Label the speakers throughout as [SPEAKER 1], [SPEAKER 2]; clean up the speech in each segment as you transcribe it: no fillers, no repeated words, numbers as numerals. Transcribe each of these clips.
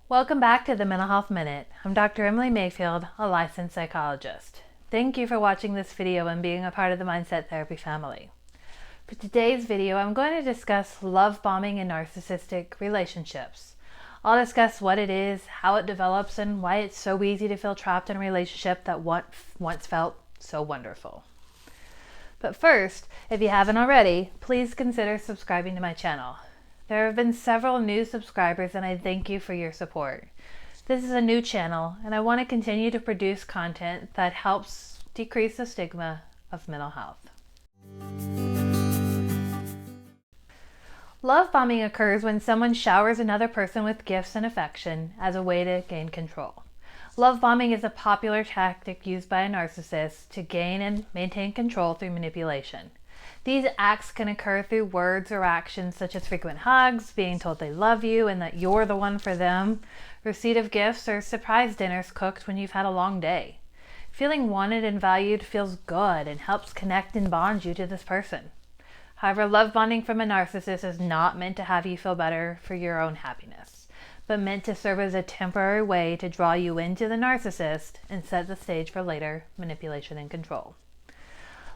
[SPEAKER 1] Welcome back to the Mental Health Minute. I'm Dr. Emily Mayfield, a licensed psychologist. Thank you for watching this video and being a part of the Mindset Therapy family. For today's video, I'm going to discuss love bombing in narcissistic relationships. I'll discuss what it is, how it develops, and why it's so easy to feel trapped in a relationship that once felt so wonderful. But first, if you haven't already, please consider subscribing to my channel. There have been several new subscribers and I thank you for your support. This is a new channel and I want to continue to produce content that helps decrease the stigma of mental health. Love bombing occurs when someone showers another person with gifts and affection as a way to gain control. Love bombing is a popular tactic used by a narcissist to gain and maintain control through manipulation. These acts can occur through words or actions such as frequent hugs, being told they love you and that you're the one for them, receipt of gifts, or surprise dinners cooked when you've had a long day. Feeling wanted and valued feels good and helps connect and bond you to this person. However, love bonding from a narcissist is not meant to have you feel better for your own happiness, but meant to serve as a temporary way to draw you into the narcissist and set the stage for later manipulation and control.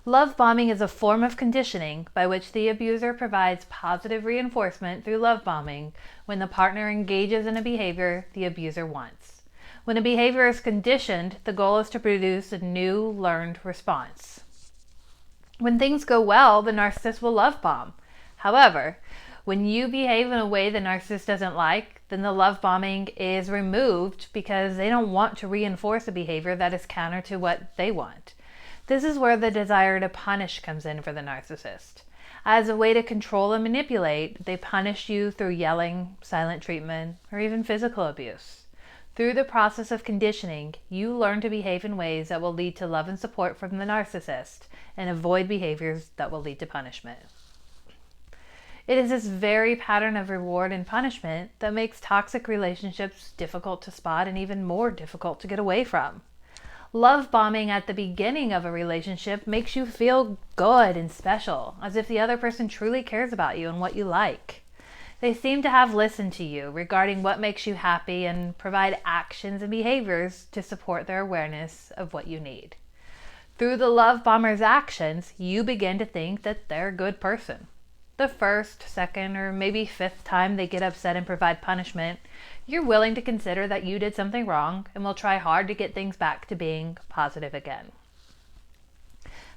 [SPEAKER 1] Love bombing is a form of conditioning by which the abuser provides positive reinforcement through love bombing when the partner engages in a behavior the abuser wants. When a behavior is conditioned, the goal is to produce a new learned response. When things go well, the narcissist will love bomb. However, when you behave in a way the narcissist doesn't like, then the love bombing is removed because they don't want to reinforce a behavior that is counter to what they want. This is where the desire to punish comes in for the narcissist. As a way to control and manipulate, they punish you through yelling, silent treatment, or even physical abuse. Through the process of conditioning, you learn to behave in ways that will lead to love and support from the narcissist and avoid behaviors that will lead to punishment. It is this very pattern of reward and punishment that makes toxic relationships difficult to spot and even more difficult to get away from. Love bombing at the beginning of a relationship makes you feel good and special, as if the other person truly cares about you and what you like. They seem to have listened to you regarding what makes you happy and provide actions and behaviors to support their awareness of what you need. Through the love bomber's actions, you begin to think that they're a good person. The first, second, or maybe fifth time they get upset and provide punishment, you're willing to consider that you did something wrong and will try hard to get things back to being positive again.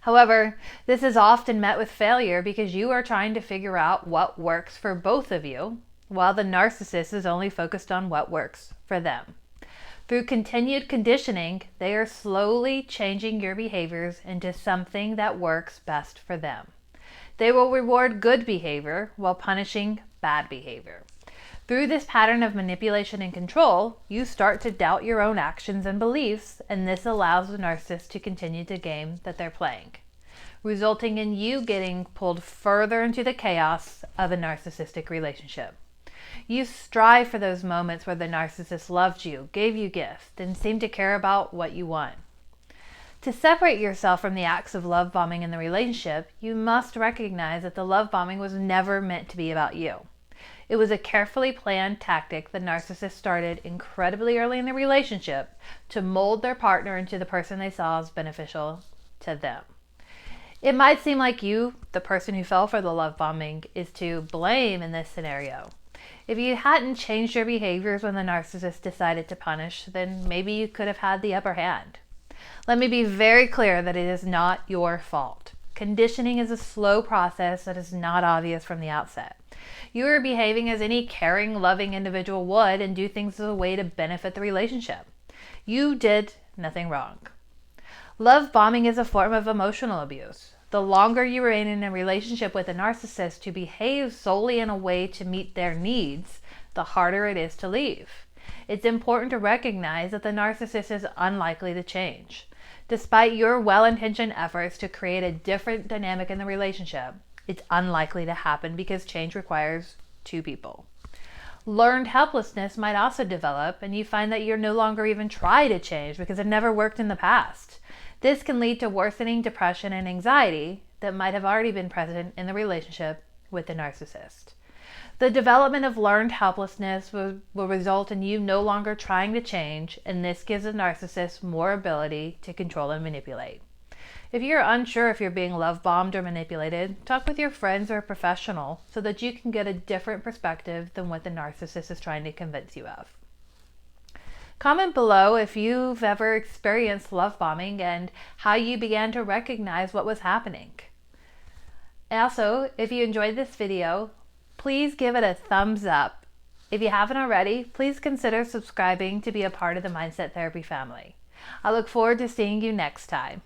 [SPEAKER 1] However, this is often met with failure because you are trying to figure out what works for both of you, while the narcissist is only focused on what works for them. Through continued conditioning, they are slowly changing your behaviors into something that works best for them. They will reward good behavior while punishing bad behavior. Through this pattern of manipulation and control, you start to doubt your own actions and beliefs, and this allows the narcissist to continue the game that they're playing, resulting in you getting pulled further into the chaos of a narcissistic relationship. You strive for those moments where the narcissist loved you, gave you gifts, and seemed to care about what you want. To separate yourself from the acts of love bombing in the relationship, you must recognize that the love bombing was never meant to be about you. It was a carefully planned tactic the narcissist started incredibly early in the relationship to mold their partner into the person they saw as beneficial to them. It might seem like you, the person who fell for the love bombing, is to blame in this scenario. If you hadn't changed your behaviors when the narcissist decided to punish, then maybe you could have had the upper hand. Let me be very clear that it is not your fault. Conditioning is a slow process that is not obvious from the outset. You are behaving as any caring, loving individual would and do things as a way to benefit the relationship. You did nothing wrong. Love bombing is a form of emotional abuse. The longer you remain in a relationship with a narcissist who behaves solely in a way to meet their needs, the harder it is to leave. It's important to recognize that the narcissist is unlikely to change. Despite your well-intentioned efforts to create a different dynamic in the relationship, it's unlikely to happen because change requires two people. Learned helplessness might also develop, and you find that you're no longer even try to change because it never worked in the past. This can lead to worsening depression and anxiety that might have already been present in the relationship with the narcissist. The development of learned helplessness will result in you no longer trying to change, and this gives a narcissist more ability to control and manipulate. If you're unsure if you're being love bombed or manipulated, talk with your friends or a professional so that you can get a different perspective than what the narcissist is trying to convince you of. Comment below if you've ever experienced love bombing and how you began to recognize what was happening. Also, if you enjoyed this video, please give it a thumbs up. If you haven't already, please consider subscribing to be a part of the Mindset Therapy family. I look forward to seeing you next time.